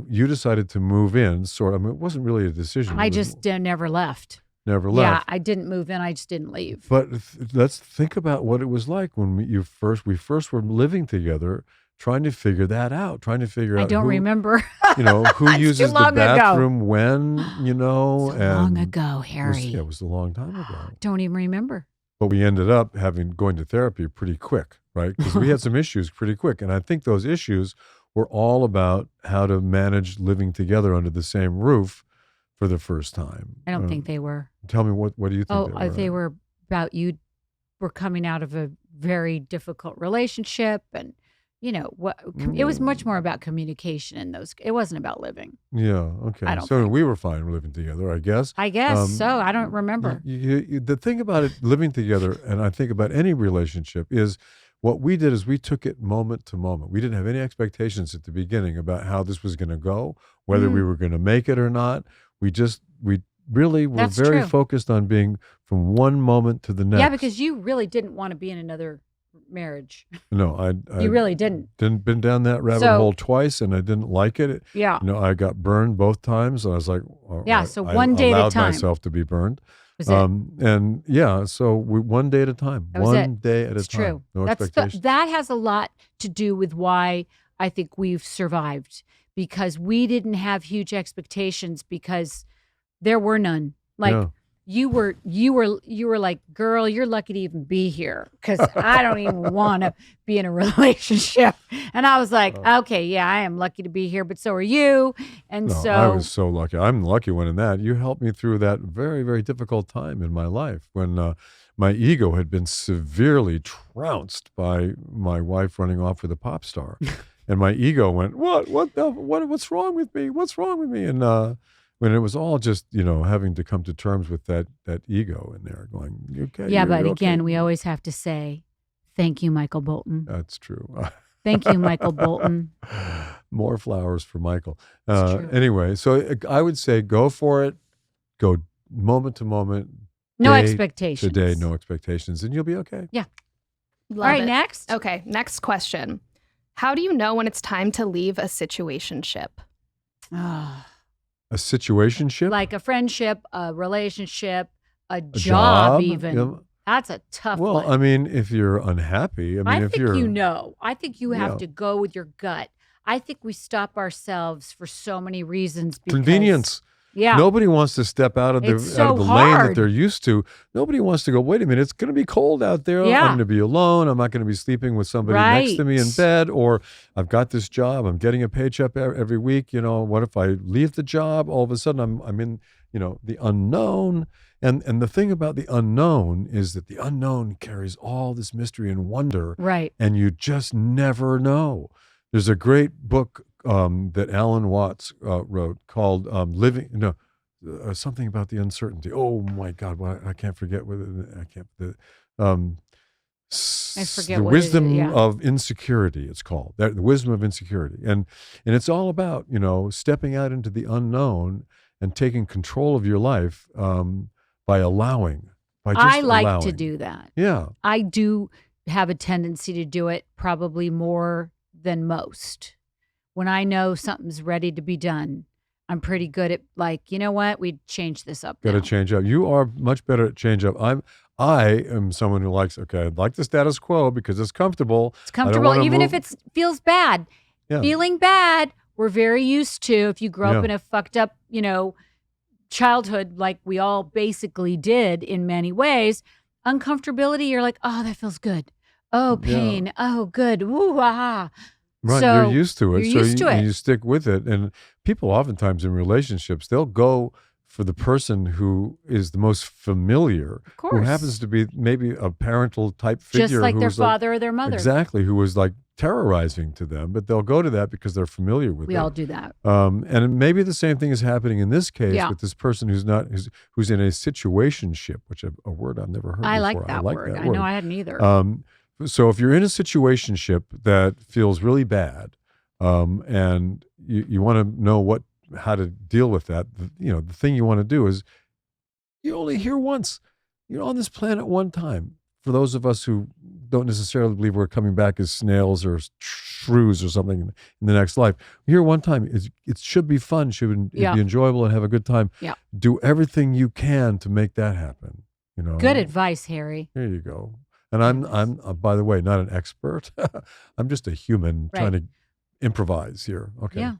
you decided to move in, sort of. I mean, it wasn't really a decision. I just never left. Never left. Yeah, I didn't move in. I just didn't leave. But let's think about what it was like when we first were living together, trying to figure that out, I don't remember. Who uses the bathroom when, long ago, Harry. It was a long time ago. Don't even remember. But we ended up going to therapy pretty quick, right? Because we had some issues pretty quick. And I think those issues were all about how to manage living together under the same roof for the first time. I don't think they were. Tell me, what do you think they were? They were about you were coming out of a very difficult relationship, and it was much more about communication and those. It wasn't about living. Yeah. Okay. I don't so think. We were fine living together, I guess. So. I don't remember. The thing about it, living together, and I think about any relationship, is what we did is we took it moment to moment. We didn't have any expectations at the beginning about how this was going to go, whether we were going to make it or not. We really were very focused on being from one moment to the next. Yeah, because you really didn't want to be in another marriage. No, you really didn't. Been down that rabbit hole twice, and I didn't like it. Yeah. I got burned both times, and I was like, one day at a time. I allowed myself to be burned. Was it? And yeah, so one day at a time. One day at a time. True. No expectations. That has a lot to do with why I think we've survived, because we didn't have huge expectations because there were none. Like you were like, girl, you're lucky to even be here because I don't even want to be in a relationship. And I was like, okay, yeah, I am lucky to be here, but so are you. And so I was so lucky. I'm the lucky one in that. You helped me through that very, very difficult time in my life when my ego had been severely trounced by my wife running off with a pop star. And my ego went, what's wrong with me? What's wrong with me? And when it was all just, having to come to terms with that ego in there going, okay. Yeah, but again, we always have to say, thank you, Michael Bolton. That's true. Thank you, Michael Bolton. More flowers for Michael. Anyway, so I would say go for it. Go moment to moment. No expectations. Today, no expectations, and you'll be okay. Yeah. Love all right, it. next. Okay, next question. How do you know when it's time to leave a situationship? A situationship? Like a friendship, a relationship, a job even. Yeah. That's a tough one. Well, I mean, if you're unhappy, I think I think you have to go with your gut. I think we stop ourselves for so many reasons. Convenience. Yeah. Nobody wants to step out of the lane that they're used to. Nobody wants to go, wait a minute, it's going to be cold out there. Yeah. I'm going to be alone. I'm not going to be sleeping with somebody next to me in bed. Or I've got this job. I'm getting a paycheck every week. What if I leave the job? All of a sudden I'm in, the unknown. And the thing about the unknown is that the unknown carries all this mystery and wonder. Right. And you just never know. There's a great book that Alan Watts wrote called something about the uncertainty. Oh my God, I can't forget I forget the what wisdom yeah. of insecurity, it's called. The wisdom of insecurity. And it's all about, stepping out into the unknown and taking control of your life by allowing, by just I like to allowing. do that. Yeah. I do have a tendency to do it probably more than most. When I know something's ready to be done, I'm pretty good at like, you know what? We'd change this up. Got to now. change up. You are much better at change up. I am someone who likes, I'd like the status quo because it's comfortable. It's comfortable, even move. if it feels bad. Yeah. Feeling bad, we're very used to. If you grow up in a fucked up, childhood, like we all basically did in many ways, uncomfortability, you're like, oh, that feels good. Oh, pain. Oh, good. Ooh, ah. Right, so you're used to it. You're used to it. And you stick with it. And people oftentimes in relationships, they'll go for the person who is the most familiar, of course. who happens to be maybe a parental type figure. Just like their father or their mother. Exactly, who was like terrorizing to them. But they'll go to that because they're familiar with it. We all do that. And maybe the same thing is happening in this case Yeah. with this person who's in a situationship, which a word I've never heard before. I like that word. I know I hadn't either. So if you're in a situationship that feels really bad, and you want to know how to deal with that, the thing you want to do is you're only here once. You're on this planet one time. For those of us who don't necessarily believe we're coming back as snails or shrews or something in the next life, you're here one time. It should be fun, should be enjoyable, and have a good time. Yeah. Do everything you can to make that happen. Good advice, Harry. There you go. And I'm by the way, not an expert. I'm just a human trying to improvise here. Okay. Yeah.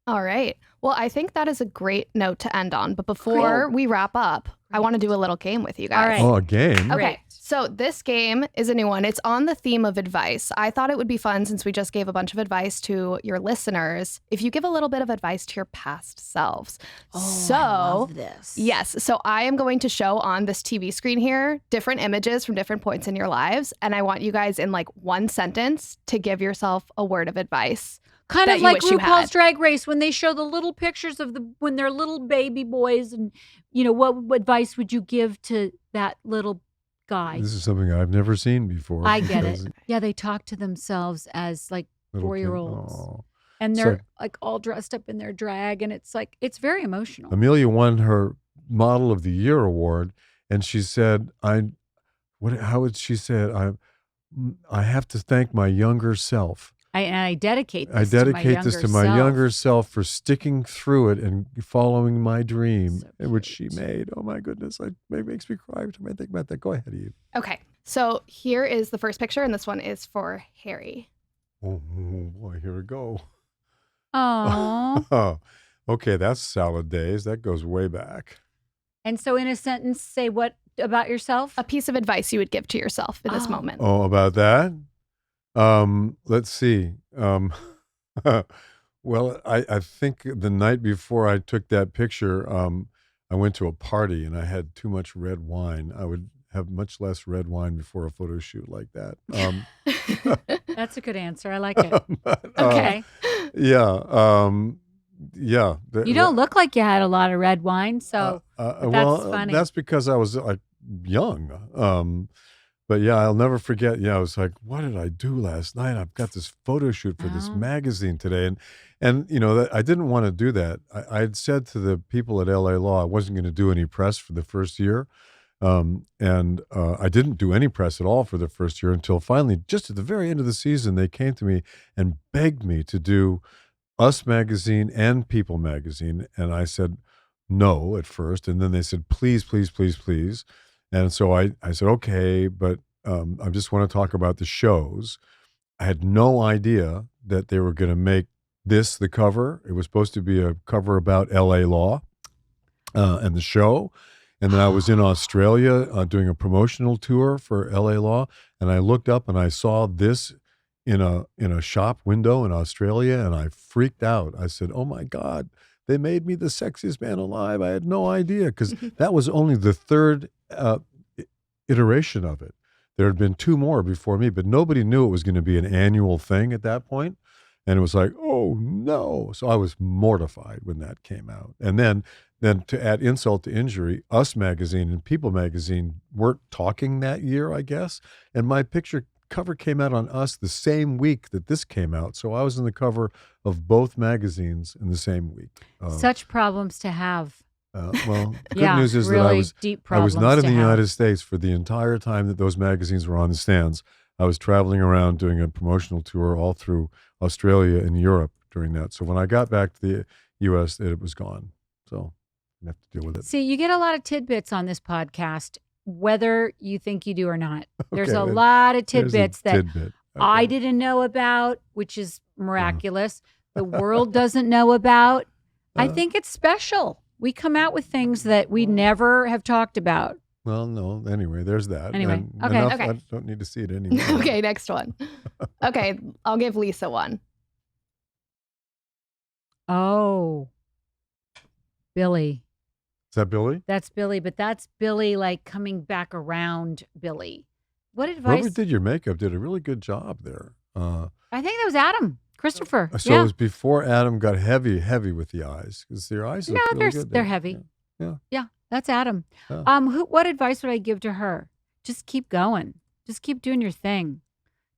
All right. Well, I think that is a great note to end on. But before we wrap up, I want to do a little game with you guys. All right. Oh, a game? Okay. Great. So this game is a new one. It's on the theme of advice. I thought it would be fun since we just gave a bunch of advice to your listeners. If you give a little bit of advice to your past selves. Oh, I love this. Yes. So I am going to show on this TV screen here different images from different points in your lives. And I want you guys in like one sentence to give yourself a word of advice. Kind of like RuPaul's Drag Race when they show the little pictures of when they're little baby boys, and what advice would you give to that little guy? This is something I've never seen before. I get it. Yeah, they talk to themselves as like 4-year-olds. Oh. And they're like all dressed up in their drag, and it's very emotional. Amelia won her Model of the Year award, and she said, I have to thank my younger self. I dedicate this to my younger self for sticking through it and following my dream, which she made. Oh my goodness, it makes me cry every time I think about that. Go ahead, Eve. Okay, so here is the first picture, and this one is for Harry. Oh boy, here we go. Oh. Okay, that's salad days. That goes way back. And so in a sentence, say what about yourself? A piece of advice you would give to yourself in this moment. Oh, about that? Let's see. Well, I think the night before I took that picture, I went to a party and I had too much red wine. I would have much less red wine before a photo shoot like that. That's a good answer. I like it. Okay. Yeah. Yeah. You don't look like you had a lot of red wine, so that's funny. That's because I was like young. But yeah, I'll never forget. Yeah, I was like, what did I do last night? I've got this photo shoot for this magazine today. And I didn't want to do that. I had said to the people at LA Law, I wasn't going to do any press for the first year. And I didn't do any press at all for the first year until finally, just at the very end of the season, they came to me and begged me to do Us Magazine and People Magazine. And I said no at first. And then they said, please, please, please, please. And so I said, okay, but I just want to talk about the shows. I had no idea that they were going to make this the cover. It was supposed to be a cover about LA Law and the show. And then I was in Australia doing a promotional tour for LA Law. And I looked up and I saw this in a shop window in Australia, and I freaked out. I said, oh my God, they made me the sexiest man alive. I had no idea, because that was only the third iteration of it. There had been 2 more before me, but nobody knew it was going to be an annual thing at that point. And it was like, oh oh no. So I was mortified when that came out. And then to add insult to injury, Us Magazine and People Magazine weren't talking that year, I guess. And my picture cover came out on Us the same week that this came out. So I was in the cover of both magazines in the same week. Such problems to have. Well, the good news is really that I was not in the United States for the entire time that those magazines were on the stands. I was traveling around doing a promotional tour all through Australia and Europe during that. So when I got back to the U.S., it was gone. So I have to deal with it. See, you get a lot of tidbits on this podcast, whether you think you do or not. There's a lot of tidbits that I didn't know about, which is miraculous. The world doesn't know about. I think it's special. We come out with things that we never have talked about. Well, no. Anyway, there's that. Anyway, okay. I don't need to see it anymore. Okay, next one. Okay, I'll give Lisa one. Oh, Billy. Is that Billy? That's Billy, but that's Billy like coming back around Billy. What advice? Whoever did your makeup did a really good job there. I think that was Adam. Christopher. So it was before Adam got heavy with the eyes, because their eyes look really good. They're heavy. Yeah, that's Adam. Yeah. What advice would I give to her? Just keep going. Just keep doing your thing.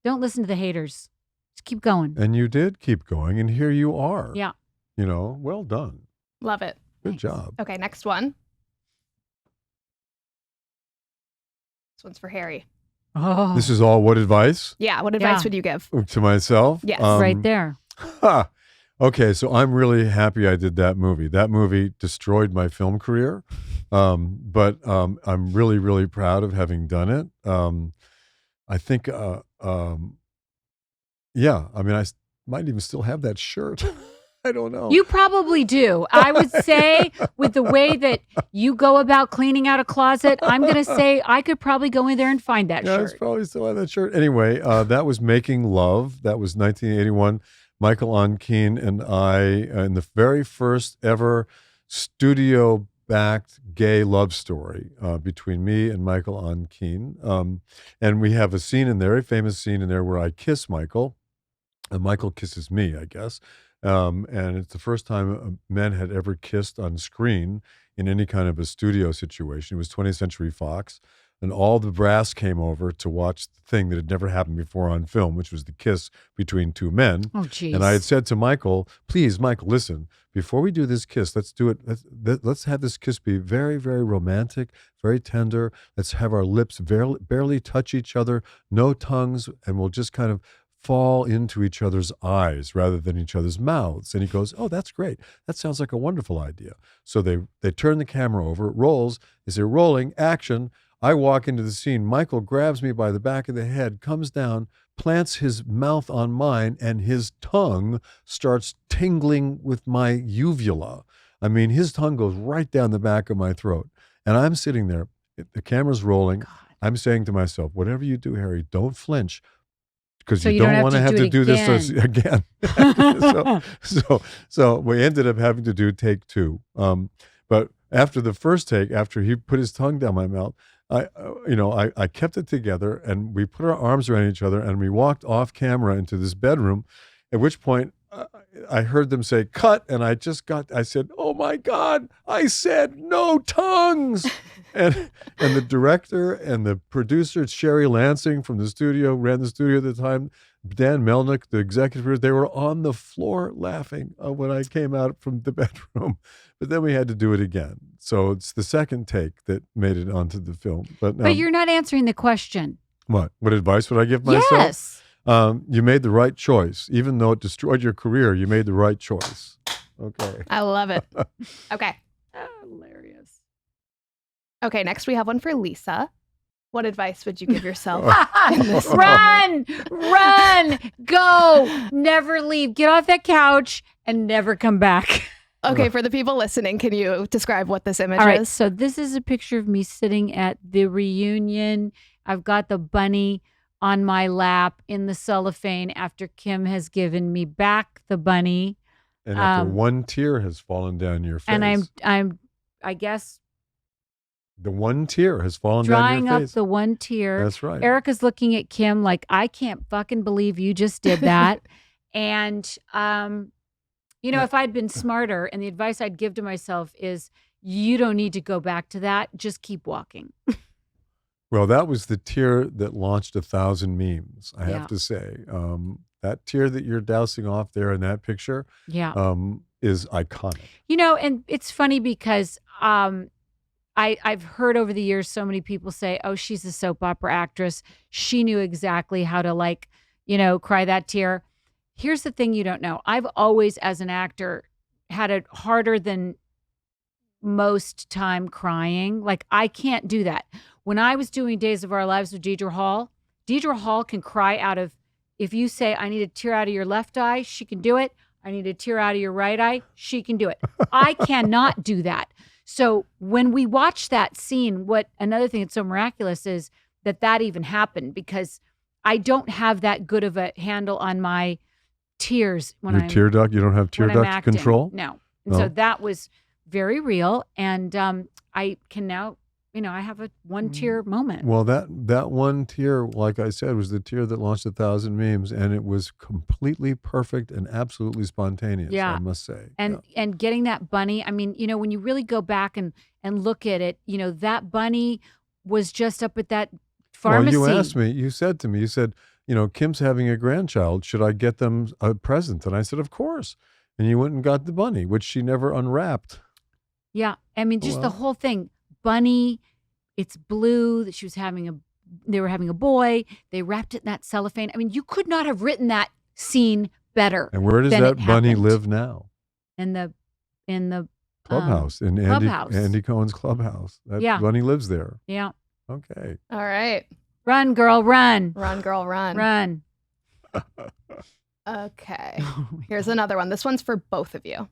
Don't listen to the haters. Just keep going. And you did keep going, and here you are. Yeah. Well done. Love it. Good job. Okay, next one. This one's for Harry. Oh. This is all what advice? Yeah, what advice would you give? To myself? Yes. Right there. Okay, so I'm really happy I did that movie. That movie destroyed my film career, but I'm really, really proud of having done it. I think, I might even still have that shirt. I don't know. You probably do. I would say with the way that you go about cleaning out a closet, I'm going to say I could probably go in there and find that shirt. Yeah, I probably still have that shirt. Anyway, that was Making Love. That was 1981. Michael Onkeen and I, in the very first ever studio-backed gay love story between me and Michael Onkeen. And we have a scene in there, a famous scene in there where I kiss Michael, and Michael kisses me, I guess. And it's the first time men had ever kissed on screen in any kind of a studio situation. It was 20th Century Fox, and all the brass came over to watch the thing that had never happened before on film, which was the kiss between two men. Oh, geez. And I had said to Michael, please, Michael, listen, before we do this kiss, let's do it. Let's have this kiss be very, very romantic, very tender. Let's have our lips barely touch each other, no tongues, and we'll just kind of fall into each other's eyes rather than each other's mouths. And he goes, oh, that's great. That sounds like a wonderful idea. So they turn the camera over, it rolls. They say, rolling, action. I walk into the scene. Michael grabs me by the back of the head, comes down, plants his mouth on mine, and his tongue starts tingling with my uvula. I mean, his tongue goes right down the back of my throat. And I'm sitting there. The camera's rolling. God. I'm saying to myself, whatever you do, Harry, don't flinch. Because you don't want to have to do this again. So we ended up having to do take two. But after the first take, after he put his tongue down my mouth, I kept it together, and we put our arms around each other, and we walked off camera into this bedroom, at which point I heard them say, cut, and I said, oh my God, I said no tongues. And the director and the producer, Sherry Lansing from the studio, ran the studio at the time, Dan Melnick, the executive producer, they were on the floor laughing when I came out from the bedroom. But then we had to do it again. So it's the second take that made it onto the film. But you're not answering the question. What? What advice would I give myself? Yes. You made the right choice. Even though it destroyed your career, you made the right choice. Okay. I love it. Okay. Hilarious. Okay, next we have one for Lisa. What advice would you give yourself? Run, go, never leave. Get off that couch and never come back. Okay, for the people listening, can you describe what this image All right, is? so this is a picture of me sitting at the reunion. I've got the bunny on my lap in the cellophane after Kim has given me back the bunny. And after one tear has fallen down your face. And I guess, the one tear has fallen down your face. drying up the one tear. That's right. Erica's looking at Kim like, I can't fucking believe you just did that. And, if I'd been smarter, and the advice I'd give to myself is, you don't need to go back to that. Just keep walking. Well, that was the tear that launched 1,000 memes, I have to say. That tear that you're dousing off there in that picture is iconic. And it's funny because I've heard over the years so many people say, oh, she's a soap opera actress. She knew exactly how to cry that tear. Here's the thing you don't know. I've always, as an actor, had it harder than most time crying. Like, I can't do that. When I was doing Days of Our Lives with Deidre Hall can cry out of, if you say, I need a tear out of your left eye, she can do it. I need a tear out of your right eye, she can do it. I cannot do that. So when we watch that scene, another thing that's so miraculous is that even happened, because I don't have that good of a handle on my tears when I'm tear duct. You don't have tear duct control? No. And so that was very real. And I can now, I have a one tear moment. Well, that one tear, like I said, was the tear that launched 1,000 memes, and it was completely perfect and absolutely spontaneous, I must say. And getting that bunny, I mean, when you really go back and look at it, that bunny was just up at that pharmacy. Well, you said to me, Kim's having a grandchild. Should I get them a present? And I said, of course. And you went and got the bunny, which she never unwrapped. Yeah. I mean, just the whole thing. Bunny, it's blue, that they were having a boy. They wrapped it in that cellophane. I mean, you could not have written that scene better. And where does that bunny live now? In the clubhouse, in Andy Cohen's clubhouse. That bunny lives there. Yeah. Okay. All right. Run, girl, run. Run, girl, run. Run. Okay. Here's another one. This one's for both of you.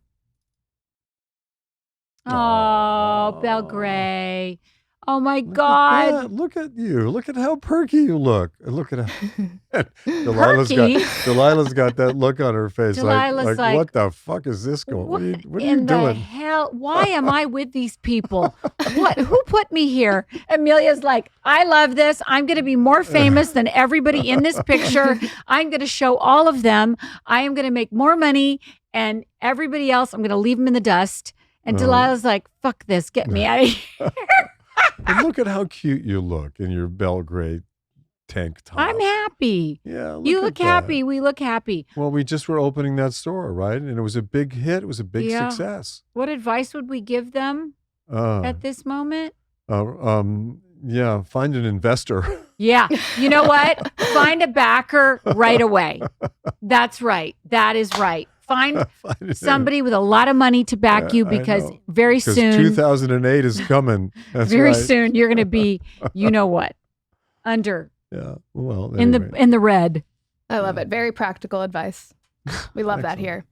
Oh, Belle Gray. Oh my God. Look at you. Look at how perky you look. Look at how Delilah's got that look on her face. Delilah's like what the fuck is this going? What are you doing? In the hell? Why am I with these people? Who put me here? Amelia's like, I love this. I'm going to be more famous than everybody in this picture. I'm going to show all of them. I am going to make more money, and everybody else, I'm going to leave them in the dust. And Delilah's like, fuck this. Get me out of here. And look at how cute you look in your Belle Gray tank top. I'm happy. Yeah, you look happy. We look happy. Well, we just were opening that store, right? And it was a big hit. It was a big success. What advice would we give them at this moment? Yeah, find an investor. Yeah. You know what? Find a backer right away. That's right. That is right. Find somebody with a lot of money to back you, because very soon 2008 is coming. That's very right. soon you're going to be, you know what, under. Yeah. Well, anyway. in the red. I love it. Very practical advice. We love that here.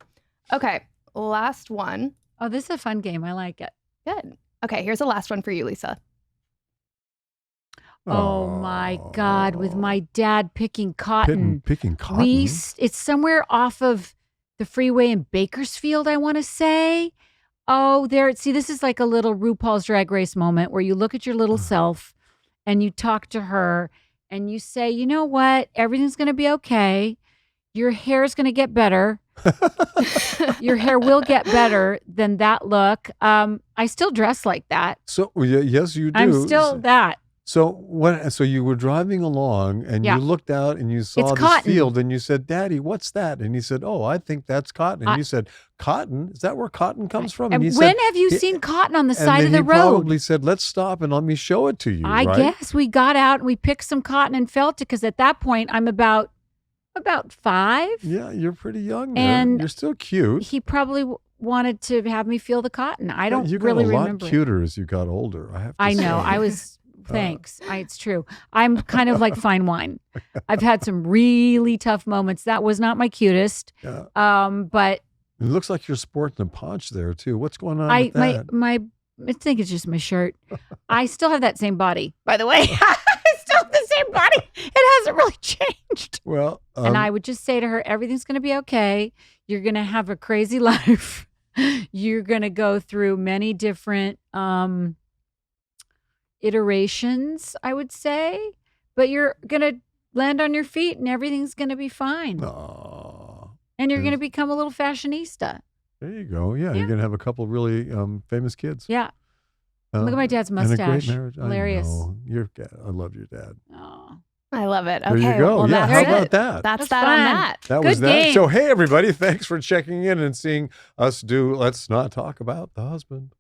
Okay, last one. Oh, this is a fun game. I like it. Good. Okay, here's the last one for you, Lisa. Oh my God! With my dad picking cotton. Picking cotton. It's somewhere off of the freeway in Bakersfield, I want to say. Oh, see, this is like a little RuPaul's Drag Race moment where you look at your little self and you talk to her and you say, you know what? Everything's going to be okay. Your hair is going to get better. Your hair will get better than that look. I still dress like that. So, yes, you do. I'm still that. So So you were driving along and you looked out and you saw this field and you said, "Daddy, what's that?" And he said, "Oh, I think that's cotton." And you said, "Cotton? Is that where cotton comes from?" And when have you seen cotton on the side of the road? He probably said, "Let's stop and let me show it to you." I guess we got out and we picked some cotton and felt it, because at that point I'm about 5. Yeah, you're pretty young there. And you're still cute. He probably wanted to have me feel the cotton. I don't you really got a remember. lot cuter as you got older. I have to say. I know. I was. Thanks. It's true. I'm kind of like fine wine. I've had some really tough moments. That was not my cutest. Yeah. But it looks like you're sporting a paunch there too. What's going on with that? I think it's just my shirt. I still have that same body, by the way. I still have the same body. It hasn't really changed. Well, and I would just say to her, everything's going to be okay. You're going to have a crazy life. You're going to go through many different iterations, I would say, but you're going to land on your feet and everything's going to be fine. Oh, And you're going to become a little fashionista. There you go. Yeah, you're going to have a couple really famous kids. Yeah. Look at my dad's mustache. And a great marriage. Hilarious. I love your dad. Oh. I love it. There Okay, you go. well, Yeah, that's how it. about that? That's fun. on that. That Good was that. game. So, hey, everybody, thanks for checking in and seeing us do Let's Not Talk About the Husband.